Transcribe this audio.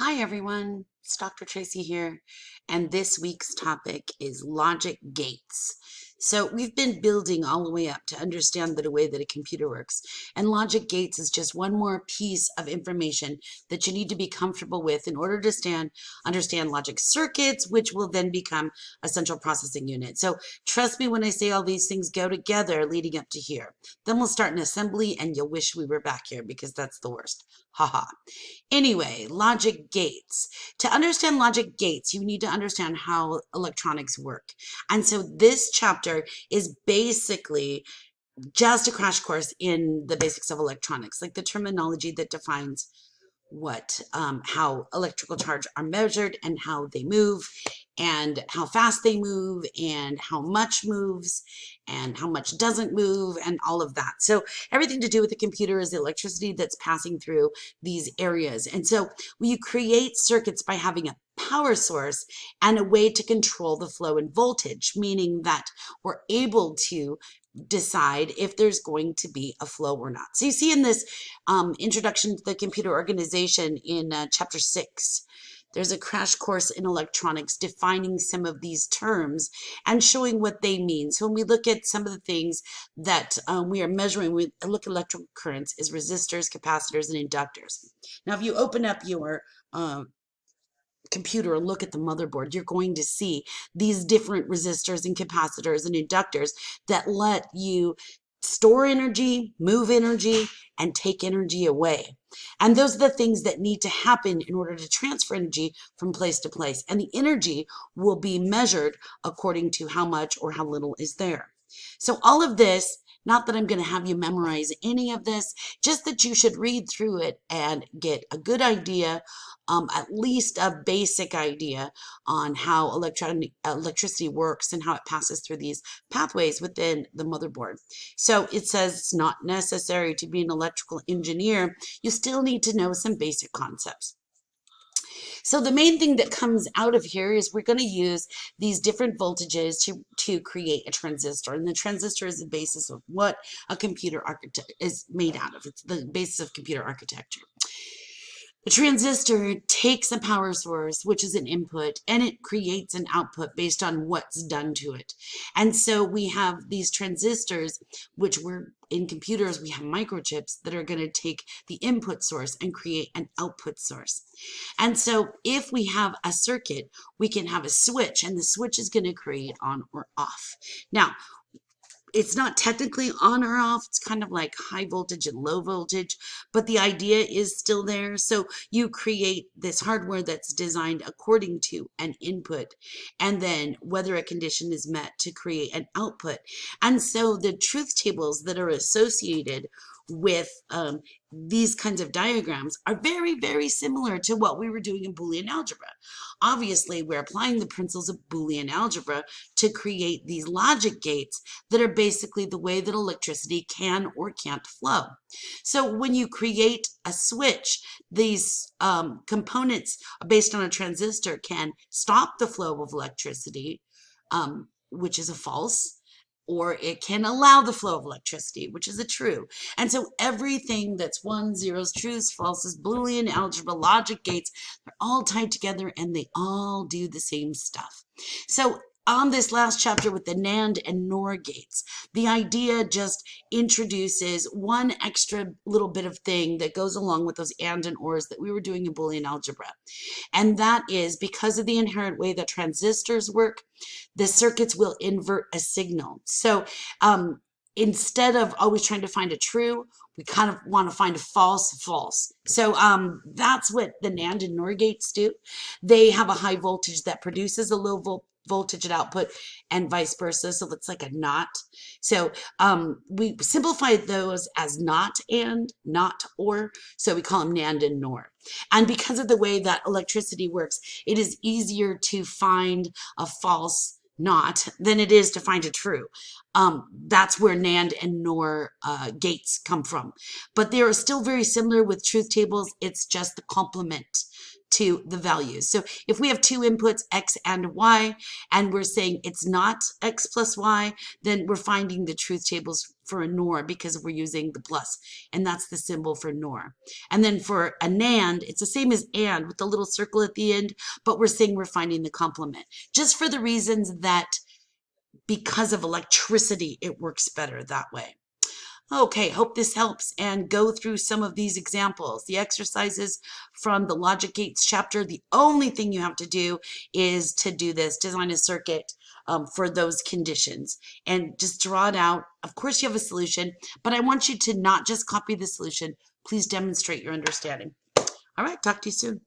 Hi everyone, it's Dr. Tracy here, and this week's topic is logic gates. So we've been building all the way up to understand the way that a computer works, and logic gates is just one more piece of information that you need to be comfortable with in order to understand logic circuits, which will then become a central processing unit. So trust me when I say all these things go together leading up to here. Then we'll start an assembly and you'll wish we were back here because that's the worst. Haha. Anyway, logic gates. To understand logic gates, you need to understand how electronics work. And so this chapter is basically just a crash course in the basics of electronics, like the terminology that defines how electrical charge are measured and how they move and how fast they move and how much moves and how much doesn't move and all of that. So everything to do with the computer is the electricity that's passing through these areas. And so you create circuits by having a power source and a way to control the flow and voltage, meaning that we're able to decide if there's going to be a flow or not. So you see in this introduction to the computer organization in chapter 6, there's a crash course in electronics defining some of these terms and showing what they mean. So when we look at some of the things that we are measuring, we look at electrical currents as resistors, capacitors, and inductors. Now, if you open up your computer and look at the motherboard, you're going to see these different resistors and capacitors and inductors that let you store energy, move energy, and take energy away. And those are the things that need to happen in order to transfer energy from place to place. And the energy will be measured according to how much or how little is there. So all of this, not that I'm going to have you memorize any of this, just that you should read through it and get a good idea, at least a basic idea on how electricity works and how it passes through these pathways within the motherboard. So it says it's not necessary to be an electrical engineer. You still need to know some basic concepts. So the main thing that comes out of here is we're going to use these different voltages to create a transistor. And the transistor is the basis of what a computer architect is made out of. It's the basis of computer architecture. The transistor takes a power source, which is an input, and it creates an output based on what's done to it. And so we have these transistors, which in computers, we have microchips that are going to take the input source and create an output source. And so if we have a circuit, we can have a switch, and the switch is going to create on or off. Now, it's not technically on or off. It's kind of like high voltage and low voltage, but the idea is still there. So you create this hardware that's designed according to an input, and then whether a condition is met to create an output. And so the truth tables that are associated with these kinds of diagrams are very, very similar to what we were doing in Boolean algebra. Obviously, we're applying the principles of Boolean algebra to create these logic gates that are basically the way that electricity can or can't flow. So when you create a switch, these components based on a transistor can stop the flow of electricity, which is a false, or it can allow the flow of electricity, which is a true. And so everything that's ones, zeros, truths, falses, Boolean, algebra, logic gates, they're all tied together and they all do the same stuff. So on this last chapter with the NAND and NOR gates, the idea just introduces one extra little bit of thing that goes along with those and ors that we were doing in Boolean algebra. And that is because of the inherent way that transistors work, the circuits will invert a signal. So instead of always trying to find a true, we kind of want to find a false. So that's what the NAND and NOR gates do. They have a high voltage that produces a low voltage at output and vice versa. So it's like a not. So we simplified those as not and, not or. So we call them NAND and NOR. And because of the way that electricity works, it is easier to find a false not than it is to find a true. That's where NAND and NOR gates come from. But they are still very similar with truth tables. It's just the complement to the values. So if we have two inputs, X and Y, and we're saying it's not X plus Y, then we're finding the truth tables for a NOR because we're using the plus, and that's the symbol for NOR. And then for a NAND, it's the same as AND with the little circle at the end, but we're saying we're finding the complement, just for the reasons that because of electricity, it works better that way. Okay, hope this helps, and go through some of these examples. The exercises from the Logic Gates chapter, the only thing you have to do is to do this, design a circuit for those conditions, and just draw it out. Of course, you have a solution, but I want you to not just copy the solution. Please demonstrate your understanding. All right, talk to you soon.